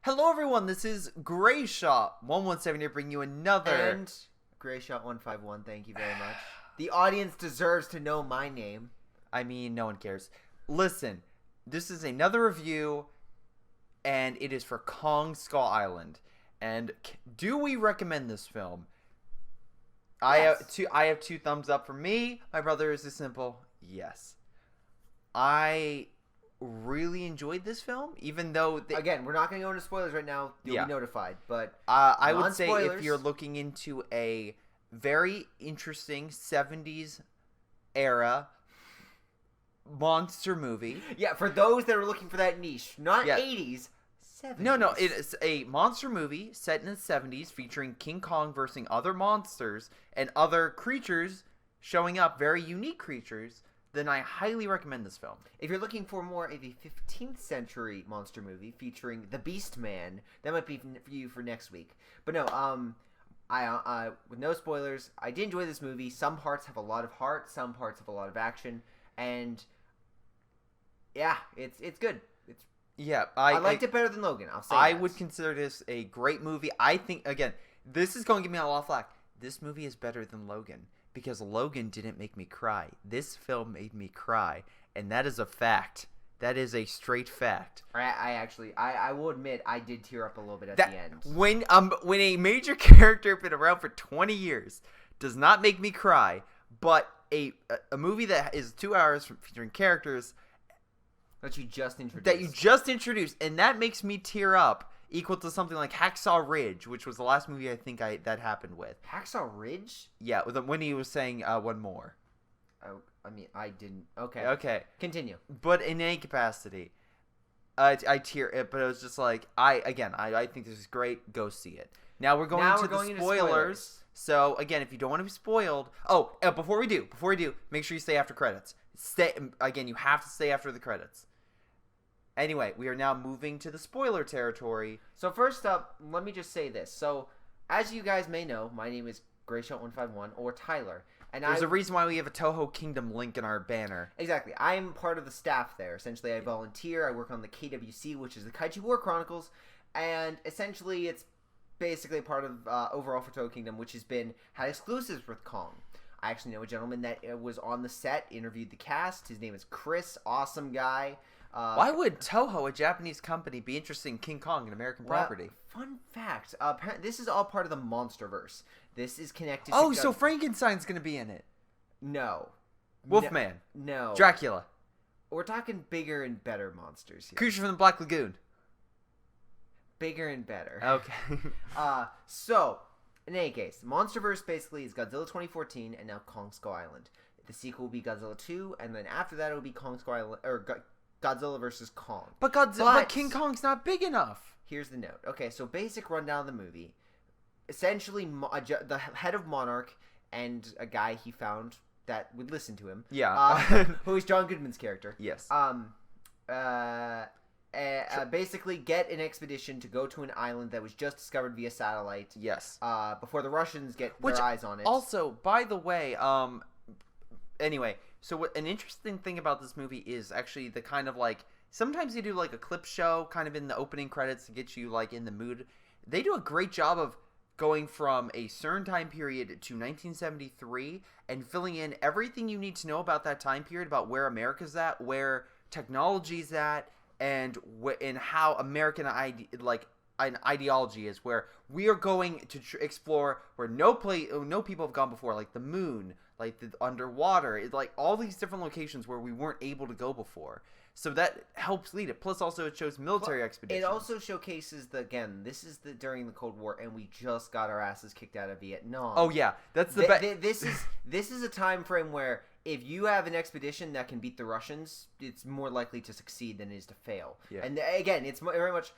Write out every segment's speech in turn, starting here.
Hello everyone, this is Greyshot 117 here bringing you another... And Greyshot 151, thank you very much. The audience deserves to know my name. I mean, no one cares. Listen, this is another review, and it is for Kong Skull Island. And do we recommend this film? Yes. I have two thumbs up for me. My brother is a simple yes. I really enjoyed this film, even though again, we're not going to go into spoilers right now. You'll be notified, but I would say if you're looking into a very interesting 70s era monster movie, for those that are looking for that niche, not 80s, 70s. No, it is a monster movie set in the 70s featuring King Kong versus other monsters and other creatures showing up, very unique creatures. Then I highly recommend this film. If you're looking for more of a 15th century monster movie featuring the Beast Man, that might be for you for next week. But no, I with no spoilers, I did enjoy this movie. Some parts have a lot of heart, some parts have a lot of action, and yeah, it's good. I liked it better than Logan. I'll say I would consider this a great movie. I think, again, this is going to give me a lot of flack. This movie is better than Logan. Because Logan didn't make me cry. This film made me cry. And that is a fact. That is a straight fact. I will admit, I did tear up a little bit at the end. When a major character been around for 20 years does not make me cry, but a movie that is 2 hours featuring characters that you just introduced, and that makes me tear up, equal to something like Hacksaw Ridge, which was the last movie I think that happened with. Hacksaw Ridge? Yeah, when he was saying one more. Oh, I mean, I didn't. Okay. Okay. Continue. But in any capacity, I tear it. But it was just like I think this is great. Go see it. Now we're going into the spoilers. So again, if you don't want to be spoiled, before we do, make sure you stay after credits. You have to stay after the credits. Anyway, we are now moving to the spoiler territory. So first up, let me just say this. So, as you guys may know, my name is Greyshot151, or Tyler. And There's a reason why we have a Toho Kingdom link in our banner. Exactly. I'm part of the staff there. Essentially, I volunteer. I work on the KWC, which is the Kaiju War Chronicles. And essentially, it's basically part of overall for Toho Kingdom, which had exclusives with Kong. I actually know a gentleman that was on the set, interviewed the cast. His name is Chris. Awesome guy. Why would Toho, a Japanese company, be interested in King Kong, an American property? Fun fact. This is all part of the Monsterverse. This is connected to... Oh, so Frankenstein's going to be in it. No. Wolfman. No. Dracula. We're talking bigger and better monsters here. Creature from the Black Lagoon. Bigger and better. Okay. So, in any case, Monsterverse basically is Godzilla 2014 and now Kong Skull Island. The sequel will be Godzilla 2, and then after that it will be Kong Skull Island... Godzilla vs. Kong. But King Kong's not big enough. Here's the note. Okay, so basic rundown of the movie. Essentially, the head of Monarch and a guy he found that would listen to him. Yeah. Who is John Goodman's character. Yes. Basically get an expedition to go to an island that was just discovered via satellite. Yes. Before the Russians get their eyes on it. Also, by the way, anyway, so an interesting thing about this movie is actually the kind of like, sometimes they do like a clip show kind of in the opening credits to get you like in the mood. They do a great job of going from a certain time period to 1973 and filling in everything you need to know about that time period, about where America's at, where technology's at, and how American an ideology is, where we are going to explore where no people have gone before, like the moon, like the underwater, like all these different locations where we weren't able to go before. So that helps lead it. Plus, also it shows military expeditions. It also showcases this is during the Cold War, and we just got our asses kicked out of Vietnam. Oh yeah, that's the this is a time frame where if you have an expedition that can beat the Russians, it's more likely to succeed than it is to fail. Yeah. And again, it's very much.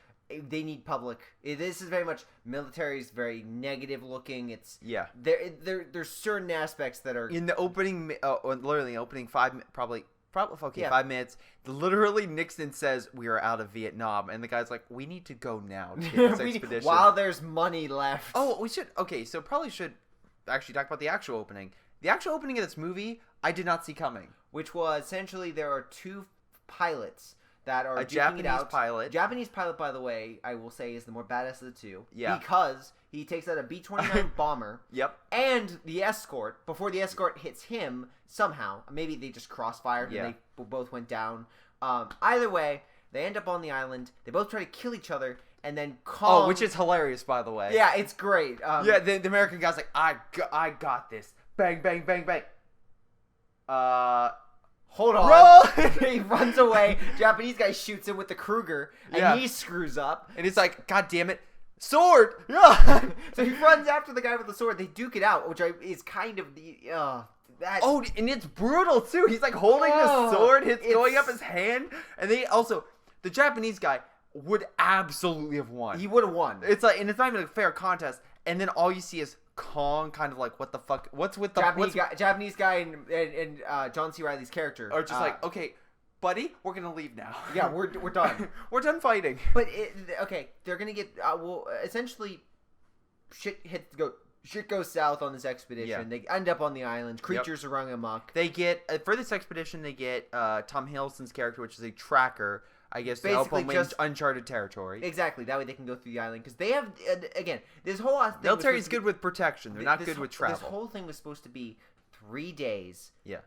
They need public. This is very much military is very negative looking. It's There's certain aspects that are in the opening. Literally opening 5 5 minutes. Literally, Nixon says we are out of Vietnam, and the guy's like, "We need to go now to get this expedition while there's money left." Oh, we should. Okay, so probably should actually talk about the actual opening. The actual opening of this movie, I did not see coming. Which was essentially there are two pilots that are a duking it Japanese out. pilot. Japanese pilot, by the way, I will say is the more badass of the two. Yeah. Because he takes out a B-29 bomber. Yep. And the escort, before the escort hits him, somehow, maybe they just crossfired Yeah. and they both went down. Either way, they end up on the island. They both try to kill each other, and then Kong... Oh, which is hilarious, by the way. Yeah, it's great. Yeah, the American guy's like, I got this. Bang, bang, bang, bang. Hold on. Roll! He runs away. Japanese guy shoots him with the Kruger, and Yeah. he screws up. And he's like, God damn it. Sword! Yeah. So he runs after the guy with the sword. They duke it out, which is kind of the... that. Oh, and it's brutal, too. He's like holding the sword. It's going up his hand. And they also... The Japanese guy would absolutely have won. He would have won. It's like... And it's not even a fair contest. And then all you see is Kong kind of like, what the fuck? What's with the... Japanese guy and John C. Reilly's character Are just like, okay, buddy, we're going to leave now. Yeah, we're done. We're done fighting. But they're gonna get essentially shit goes south on this expedition. Yeah. They end up on the island. Creatures are running amok. They get for this expedition. They get Tom Hiddleston's character, which is a tracker, I guess, to help them in uncharted territory. Exactly. That way they can go through the island because they have again this whole thing. Military's good with protection. They're not good with travel. This whole thing was supposed to be 3 days. Yeah.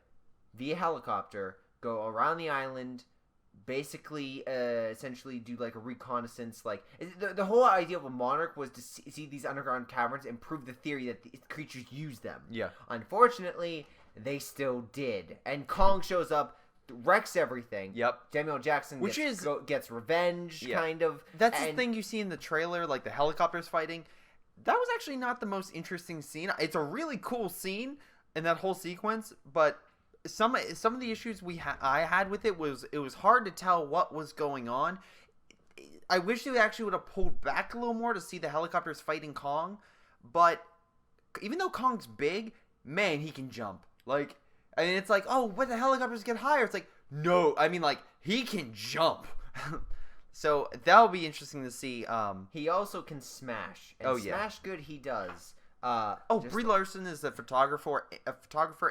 Via helicopter, go around the island. Basically, essentially do like a reconnaissance. Like the whole idea of a monarch was to see these underground caverns and prove the theory that the creatures use them. Yeah. Unfortunately, they still did, and Kong shows up, wrecks everything. Yep. Samuel Jackson gets revenge, kind of. That's the thing you see in the trailer, like the helicopters fighting. That was actually not the most interesting scene. It's a really cool scene in that whole sequence, but some of the issues I had with it was hard to tell what was going on. I wish they actually would have pulled back a little more to see the helicopters fighting Kong, but even though Kong's big, man, he can jump. Like, I mean, it's like, oh, when the helicopters get higher, it's like, no, I mean, like, he can jump. So that'll be interesting to see. He also can smash. And smash good he does. Brie Larson is the photographer,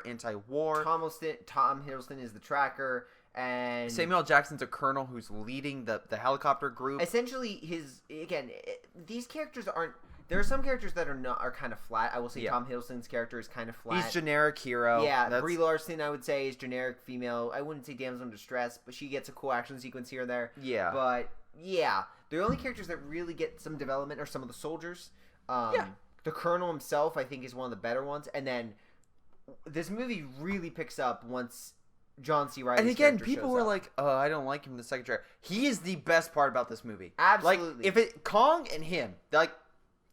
anti-war. Tom Hiddleston is the tracker, and Samuel Jackson's a colonel who's leading the helicopter group. Essentially, these characters aren't. There are some characters that are kind of flat. I will say Tom Hiddleston's character is kind of flat. He's generic hero. Yeah, Brie Larson, I would say, is generic female. I wouldn't say damsel in distress, but she gets a cool action sequence here and there. Yeah. But yeah, the only characters that really get some development are some of the soldiers. The Colonel himself, I think, is one of the better ones. And then this movie really picks up once John C. Reilly's character shows up. And again, people were like, "Oh, I don't like him in the second trailer." He is the best part about this movie. Absolutely. Like, Kong and him, like,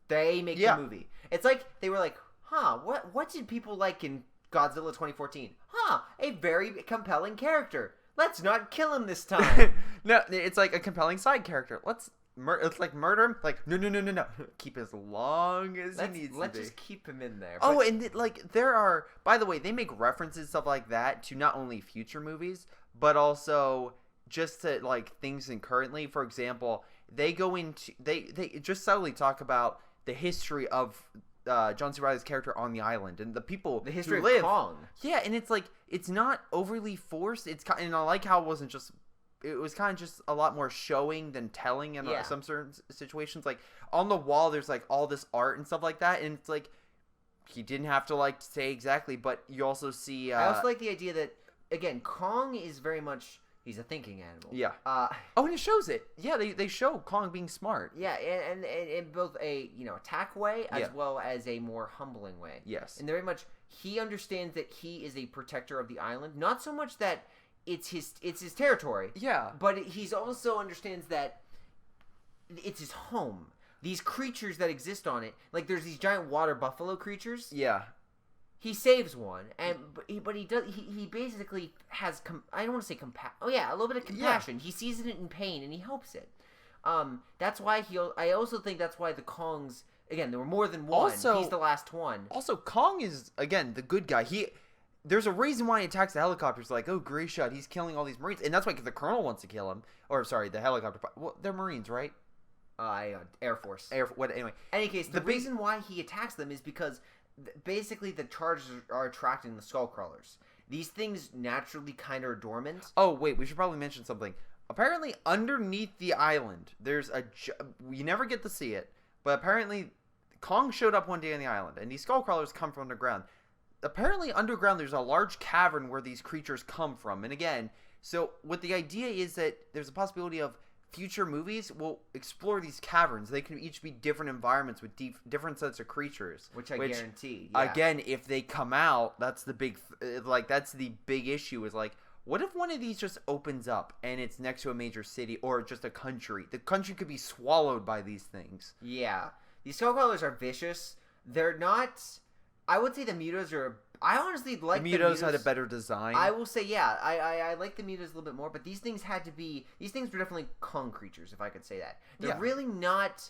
they make the movie. It's like they were like, "Huh, what did people like in Godzilla 2014? Huh, a very compelling character. Let's not kill him this time." No, it's like a compelling side character. It's like murder him. Like, no. Keep as long as he needs to be. Let's just keep him in there. Oh, and there are, by the way, they make references, stuff like that, to not only future movies, but also just to, like, things in currently. For example, they go into, they just subtly talk about the history of John C. Reilly's character on the island and the people the history who live. Of Kong. Yeah, and it's like, it's not overly forced. It's kind, and I like how it wasn't just. It was kind of just a lot more showing than telling in some certain situations. Like, on the wall, there's, like, all this art and stuff like that. And it's, like, he didn't have to, like, say exactly. But you also see... I also like the idea that, again, Kong is very much... He's a thinking animal. Yeah. And it shows it. Yeah, they show Kong being smart. Yeah, and in both a, attack way as well as a more humbling way. Yes. And very much, he understands that he is a protector of the island. Not so much that... It's his territory. Yeah. But he's also understands that it's his home. These creatures that exist on it, like there's these giant water buffalo creatures. Yeah. He saves one, but he basically has I don't want to say compassion. Oh yeah, a little bit of compassion. Yeah. He sees it in pain and he helps it. That's why I also think that's why the Kongs, again, there were more than one. Also, he's the last one. Also, Kong is, again, the good guy. There's a reason why he attacks the helicopters. Like, oh, Greyshot, he's killing all these Marines. And that's why the Colonel wants to kill him. Or, sorry, the helicopter. Well, they're Marines, right? Air Force. Anyway. In any case, the reason why he attacks them is because basically the charges are attracting the skull crawlers. These things naturally kind of are dormant. Oh, wait, we should probably mention something. apparently underneath the island, there's you never get to see it, but apparently Kong showed up one day on the island, and these skull crawlers come from underground. Apparently underground there's a large cavern where these creatures come from, and again, so what the idea is that there's a possibility of future movies will explore these caverns. They can each be different environments with different sets of creatures, which I guarantee. Yeah. Again, if they come out, that's the big that's the big issue. Is like, what if one of these just opens up and it's next to a major city or just a country? The country could be swallowed by these things. Yeah, these skull crawlers are vicious. They're not. I would say the mutas are. I honestly like the mutas had a better design. I will say, yeah, I like the mutas a little bit more, but these things had to be. These things were definitely Kong creatures, if I could say that. They're really not.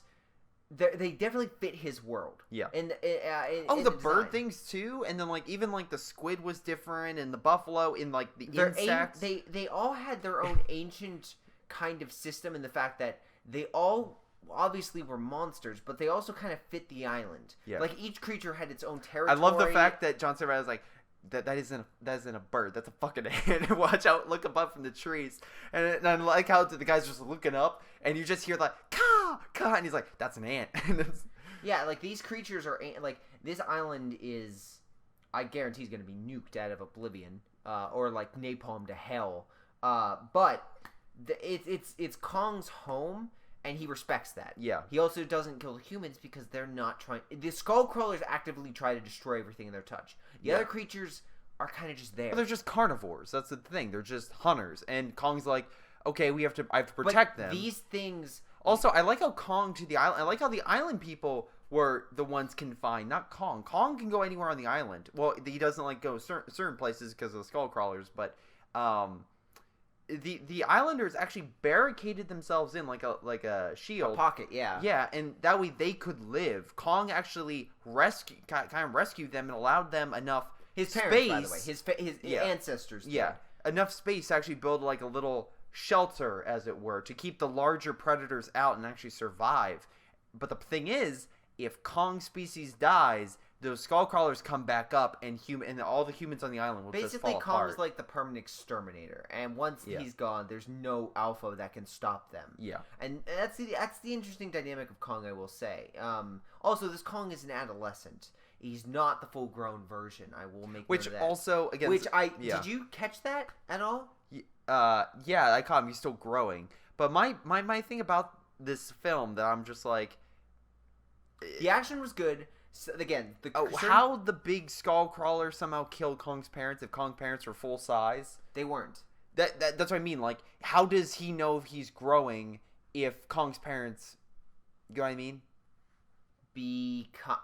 They definitely fit his world. Yeah. In the bird things too, and then like even like the squid was different, and the buffalo, in like the insects. They all had their own ancient kind of system in the fact that they all obviously were monsters, but they also kind of fit the island. Yeah. Like each creature had its own territory. I love the fact that John Silver was like, that isn't a bird. That's a fucking ant. Watch out! Look above from the trees. And I like how the guy's just looking up, and you just hear like caw caw, and he's like, "That's an ant." Yeah, like these creatures are like this island is. I guarantee is going to be nuked out of oblivion, or like napalm to hell. But it's Kong's home. And he respects that. Yeah. He also doesn't kill humans because they're not trying. The skull crawlers actively try to destroy everything in their touch. The other creatures are kind of just there. But they're just carnivores. That's the thing. They're just hunters. And Kong's like, okay, I have to protect them. These things. Also, I like how Kong to the island. I like how the island people were the ones confined, not Kong. Kong can go anywhere on the island. Well, he doesn't like go certain places because of the skull crawlers, but the islanders actually barricaded themselves in like a shield, a pocket, yeah, and that way they could live. Kong actually rescued them and allowed them enough his space. Parents, by the way, his ancestors, enough space to actually build like a little shelter, as it were, to keep the larger predators out and actually survive. But the thing is, if Kong's species dies, those skull crawlers come back up, and all the humans on the island will just fall apart. Basically, Kong's like the permanent exterminator, and once he's gone, there's no alpha that can stop them. Yeah, and that's the interesting dynamic of Kong, I will say. Also, this Kong is an adolescent. He's not the full-grown version. I will make note of that. Also, again, did you catch that at all? Yeah, I caught him. He's still growing. But my thing about this film that I'm just like, the action was good. So, again, how the big skull crawler somehow killed Kong's parents if Kong's parents were full size? They weren't. That's what I mean. Like, how does he know if he's growing if Kong's parents? You know what I mean? Because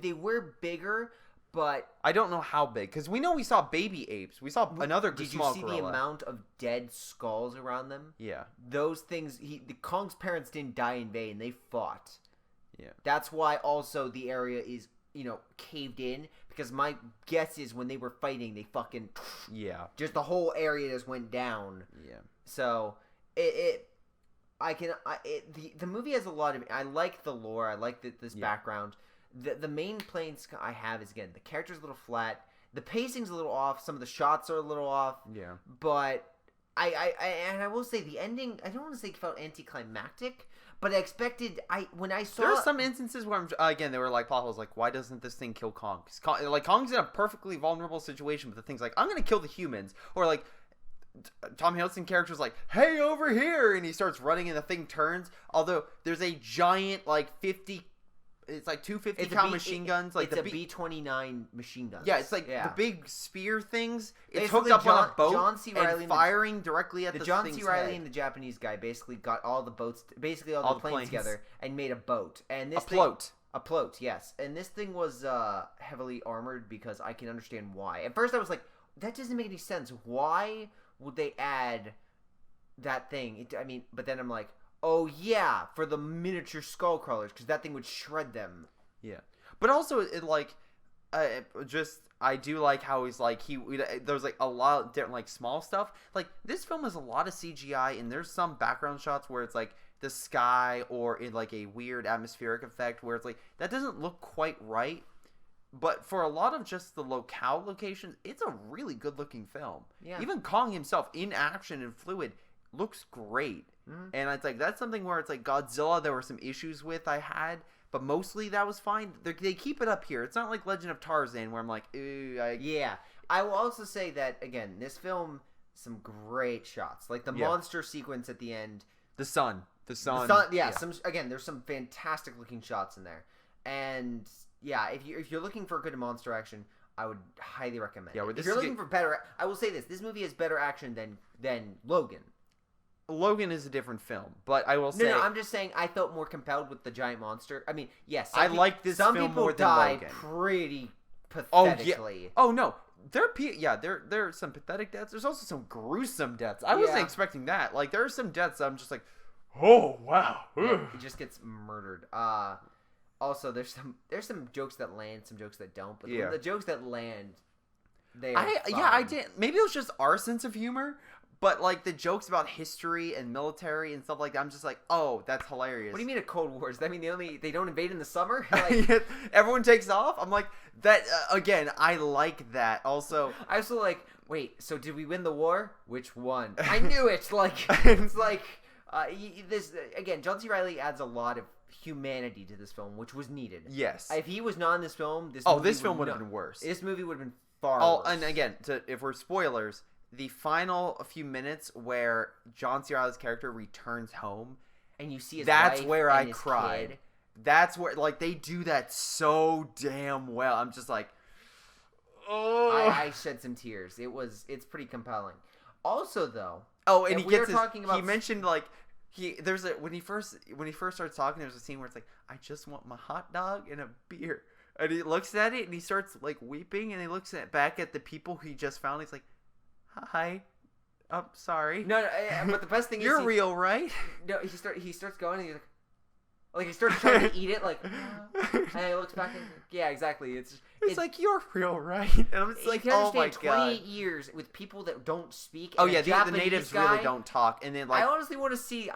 they were bigger, but I don't know how big, because we know we saw baby apes. We saw another small gorilla. Did you see the amount of dead skulls around them? Yeah. Those things. The Kong's parents didn't die in vain. They fought. Yeah. That's why also the area is, caved in, because my guess is when they were fighting, they fucking just the whole area just went down. Yeah. So the movie has a lot of. I like the lore. I like this background. The main planes I have is, again, the character's a little flat. The pacing's a little off. Some of the shots are a little off. Yeah. But I will say the ending. I don't want to say it felt anticlimactic. But I expected, when I saw... There are some instances where, again, they were like, plot holes, like, why doesn't this thing kill Kong? Kong's in a perfectly vulnerable situation, but the thing's like, I'm going to kill the humans. Or, like, Tom Hiddleston character's like, hey, over here! And he starts running and the thing turns. Although, there's a giant, like, 50... It's like 250 cal machine guns. Like it's a B-29 machine gun. Yeah, it's like the big spear things. It's hooked up on a boat John C. Reilly and firing directly at the John thing's C. Reilly head. and the Japanese guy basically got all the boats, basically all the planes together and made a boat. And this a float, yes. And this thing was heavily armored because I can understand why. At first I was like, that doesn't make any sense. Why would they add that thing? But then I'm like, oh yeah, for the miniature skull crawlers, because that thing would shred them. Yeah, but also I do like how he's like there's like a lot of different like small stuff. Like this film has a lot of CGI, and there's some background shots where it's like the sky or in like a weird atmospheric effect where it's like that doesn't look quite right. But for a lot of just the locations, it's a really good looking film. Yeah. Even Kong himself in action and fluid looks great. Mhm. And it's like that's something where it's like Godzilla there were some issues with I had, but mostly that was fine. They keep it up here. It's not like Legend of Tarzan where I'm like, ooh, Yeah. I will also say that, again, this film, some great shots. Like the monster sequence at the end. The sun. Yeah. There's some fantastic looking shots in there. And yeah, if you're looking for good monster action, I would highly recommend it. If you're looking for better, I will say this movie has better action than Logan. Logan is a different film, but I will say... No, I'm just saying I felt more compelled with the giant monster. I mean, yes, I like this film more than Logan. Some people die pretty pathetically. Oh, no. There are some pathetic deaths. There's also some gruesome deaths. I wasn't expecting that. Like, there are some deaths I'm just like, oh, wow. Yeah, he just gets murdered. Also, there's some jokes that land, some jokes that don't. But the jokes that land, I did. Maybe it was just our sense of humor. But, like, the jokes about history and military and stuff like that, I'm just like, oh, that's hilarious. What do you mean a Cold War? Does that mean they don't invade in the summer? Like, everyone takes off? I'm like, that, again, I like that. Also, I also like, wait, so did we win the war? Which one? I knew it! Like, it's like, again, John C. Reilly adds a lot of humanity to this film, which was needed. Yes. If he was not in this film, this film would have been worse. This movie would have been far worse. And again, if we're spoilers... The final few minutes where John C. Reilly's character returns home, and you see his that's wife where and I his cried. Kid. That's where, like, they do that so damn well. I'm just like, oh. I shed some tears. It's pretty compelling. Also, though, and he mentioned like when he first starts talking, there's a scene where it's like, I just want my hot dog and a beer, and he looks at it and he starts like weeping, and he looks back at the people he just found. He's like, hi, I'm sorry. No, but the best thing is you're real, right? No, he starts going and he's like he starts trying to eat it, like, and he looks back and yeah, exactly. It's like you're real, right? And I'm just like, oh my god, 28 years with people that don't speak. Oh yeah, the natives really don't talk, and then like I honestly want to see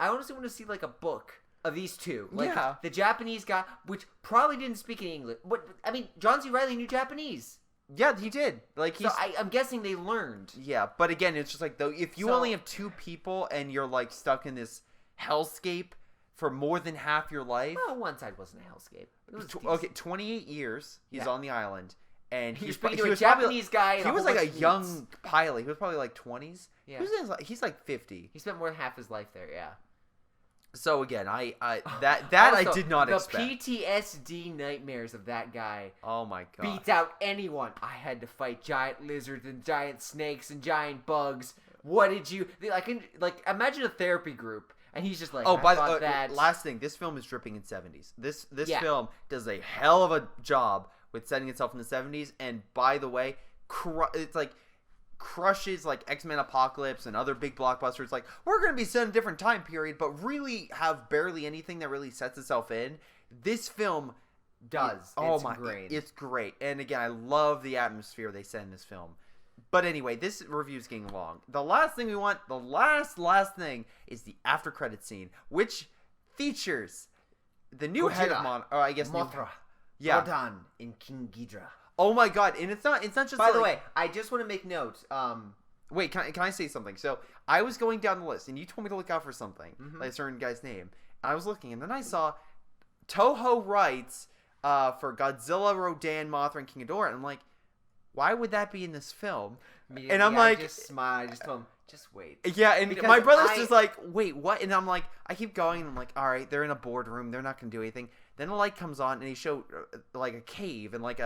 like a book of these two, like the Japanese guy, which probably didn't speak in English. But I mean, John C. Reilly knew Japanese. Yeah, he did. Like I'm guessing they learned. Yeah, but again, it's just like though if you only have two people and you're like stuck in this hellscape for more than half your life. Well, one side wasn't a hellscape. It was 28 years he's on the island, and he was a Japanese guy. He was like a young pilot. He was probably like 20s. Yeah, he's like 50. He spent more than half his life there. Yeah. So again, I did not expect. The PTSD nightmares of that guy. Oh my god! Beats out anyone. I had to fight giant lizards and giant snakes and giant bugs. What did you? I can imagine a therapy group, and he's just like, oh, by the last thing, this film is dripping in 70s. This film does a hell of a job with setting itself in the 70s, and by the way, it's like. Crushes like X-Men Apocalypse and other big blockbusters. Like, we're going to be set in a different time period, but really have barely anything that really sets itself in. This film does. It's great. And again, I love the atmosphere they set in this film. But anyway, this review's getting long. The last thing we want, the last thing is the after credit scene, which features the new head of Mothra. Yeah. Rodan in King Ghidorah. Oh my god, and it's not just By the way, I just want to make note. Wait, can I say something? So, I was going down the list, and you told me to look out for something, like a certain guy's name. And I was looking, and then I saw Toho rights for Godzilla, Rodan, Mothra, and King Ghidorah, and I'm like, why would that be in this film? And I'm like... I just smiled, I just told him, just wait. Yeah, and because my brother's just like, wait, what? And I'm like, I keep going, and I'm like, alright, they're in a boardroom, they're not going to do anything. Then a light comes on, and he showed like a cave and like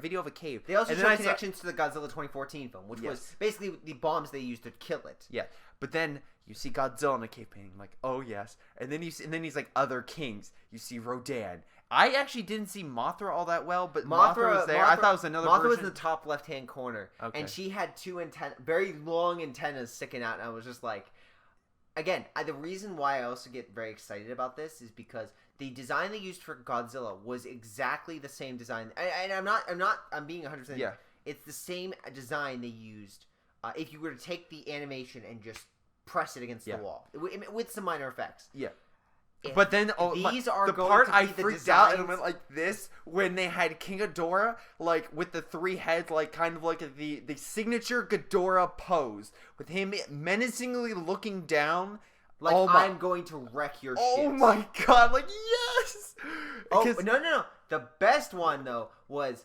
video of a cave. They also show connections to the Godzilla 2014 film, which was basically the bombs they used to kill it. Yeah, but then you see Godzilla in a cave painting, like, oh yes, and then he's like other kings. You see Rodan. I actually didn't see Mothra all that well, but Mothra was there. I thought it was another version. Mothra was in the top left-hand corner, and she had two very long antennas sticking out, and I was just like, again, the reason why I also get very excited about this is because the design they used for Godzilla was exactly the same design, and I'm being 100%. Yeah, it's the same design they used. If you were to take the animation and just press it against the wall with some minor effects. Yeah. But then these are the going part to be I the freaked out and designs- went like this when they had King Ghidorah like with the 3 heads, like kind of like the signature Ghidorah pose with him menacingly looking down. Like, I'm going to wreck your shit. Oh my god! Like, yes. Oh no! The best one though was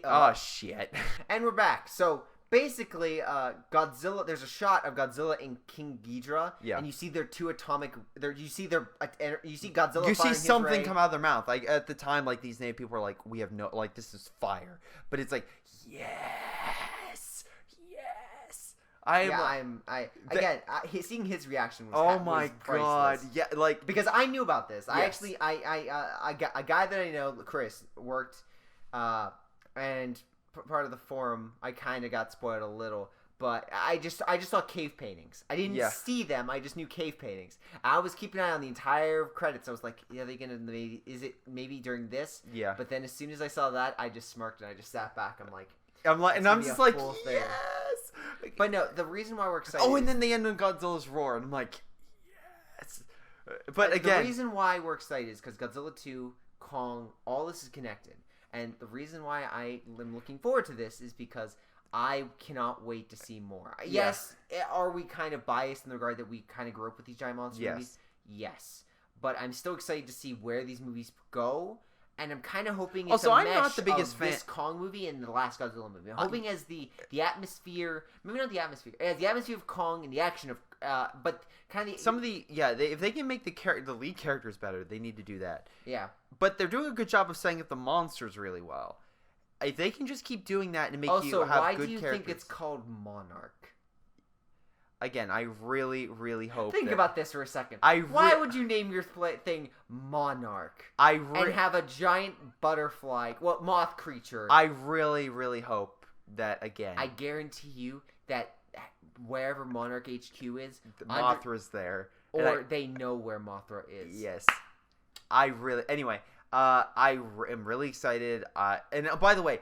oh shit. And we're back. So basically, Godzilla. There's a shot of Godzilla and King Ghidorah, and you see their 2 atomic. You see Godzilla. You see his something ray. come out of their mouth. Like at the time, like these native people were like, "We have no like this is fire," but it's like, yes. Seeing his reaction was oh my was god, priceless. yeah, like because I knew about this. Yes. I got a guy that I know, Chris, worked, and part of the forum. I kind of got spoiled a little, but I just saw cave paintings. I didn't see them. I just knew cave paintings. I was keeping an eye on the entire credits. I was like, yeah, they gonna maybe is it maybe during this? Yeah. But then as soon as I saw that, I just smirked and I just sat back. I'm like, and I'm just like, yes. But no, the reason why we're excited. Oh, and then they end on Godzilla's roar, and I'm like, yes. But again, the reason why we're excited is because Godzilla 2, Kong, all this is connected. And the reason why I am looking forward to this is because I cannot wait to see more. Yes, are we kind of biased in the regard that we kind of grew up with these giant monster movies? Yes. But I'm still excited to see where these movies go. And I'm kind of hoping it's I'm not the biggest fan. This Kong movie and the last Godzilla movie. I'm hoping as the atmosphere, maybe not the atmosphere, as the atmosphere of Kong and the action of, but kind of some of the if they can make the lead characters better, they need to do that. Yeah. But they're doing a good job of setting up the monsters really well. If they can just keep doing that and make you have good characters. Also, why do you think it's called Monarch? Again, I really, really hope. Think about this for a second. Why would you name your thing Monarch? And have a giant butterfly, moth creature? I really, really hope that again. I guarantee you that wherever Monarch HQ is, Mothra's there, or they know where Mothra is. Yes, Anyway, I am really excited. And by the way,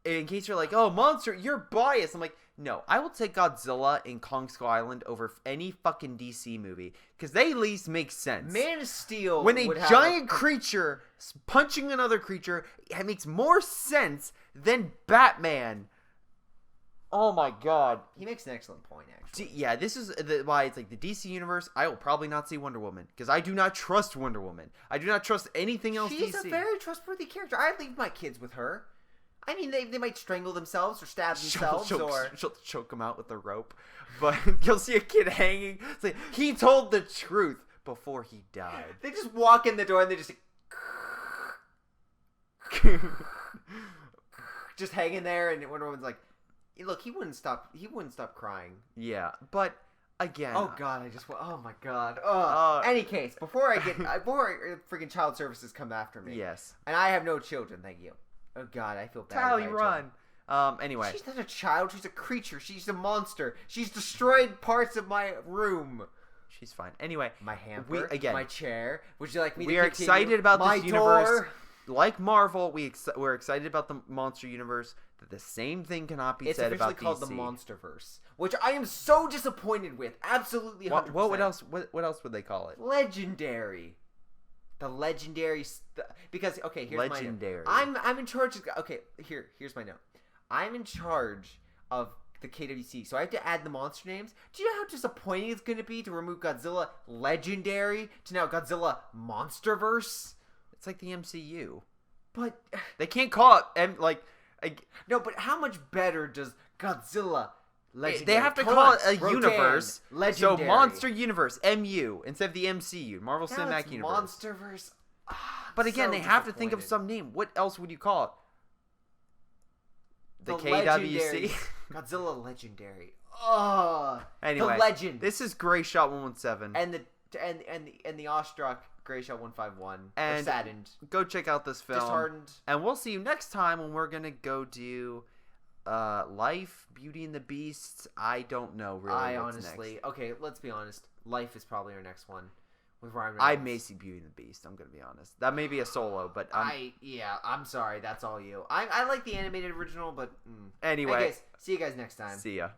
in case you're like, "Oh, monster, you're biased," I'm like, no, I will take Godzilla in Kong Skull Island over any fucking DC movie because they at least make sense. Man of Steel, when a giant creature punching another creature, it makes more sense than Batman. Oh my god, he makes an excellent point. Actually, yeah, this is why it's like the DC universe. I will probably not see Wonder Woman because I do not trust Wonder Woman. I do not trust anything else. She's DC. a very trustworthy character. I leave my kids with her. I mean, they might strangle themselves or stab themselves, she'll choke them out with a rope. But you'll see a kid hanging. It's like, he told the truth before he died. They just walk in the door and they just just hanging there, and Wonder Woman's like, look, he wouldn't stop crying. Yeah, but again. Oh god, oh my god. Any case, before freaking child services come after me. Yes. And I have no children, thank you. Oh god, I feel bad. Tally, run. Anyway. She's not a child, she's a creature, she's a monster. She's destroyed parts of my room. She's fine. Anyway. My hamper, my chair. Would you like me to We are excited about this universe. Like Marvel, we're excited about the monster universe. That the same thing cannot be said about DC. It's officially called the Monsterverse, which I am so disappointed with. Absolutely 100%. What else? What else would they call it? Legendary. The legendary, because here's legendary. my note. I'm in charge of. Here's my note. I'm in charge of the KWC, so I have to add the monster names. Do you know how disappointing it's going to be to remove Godzilla Legendary to now Godzilla Monsterverse? It's like the MCU, but they can't call it no. But how much better does Godzilla Legendary? They have to call it a universe. Legendary. So Monster Universe, MU, instead of the MCU, Marvel Cinematic Universe. Monsterverse. But again, they have to think of some name. What else would you call it? The KWC. Godzilla Legendary. Anyway, the legend. This is Greyshot 117, and the awestruck Greyshot 151. And saddened. Go check out this film. Disheartened. And we'll see you next time when we're gonna go do Life, Beauty and the Beast. I don't know really. Honestly, okay, let's be honest. Life is probably our next one with Ryan Reynolds. I may see Beauty and the Beast. I'm gonna be honest. That may be a solo, but I'm sorry. That's all you. I like the animated original, but anyway. Anyways, see you guys next time. See ya.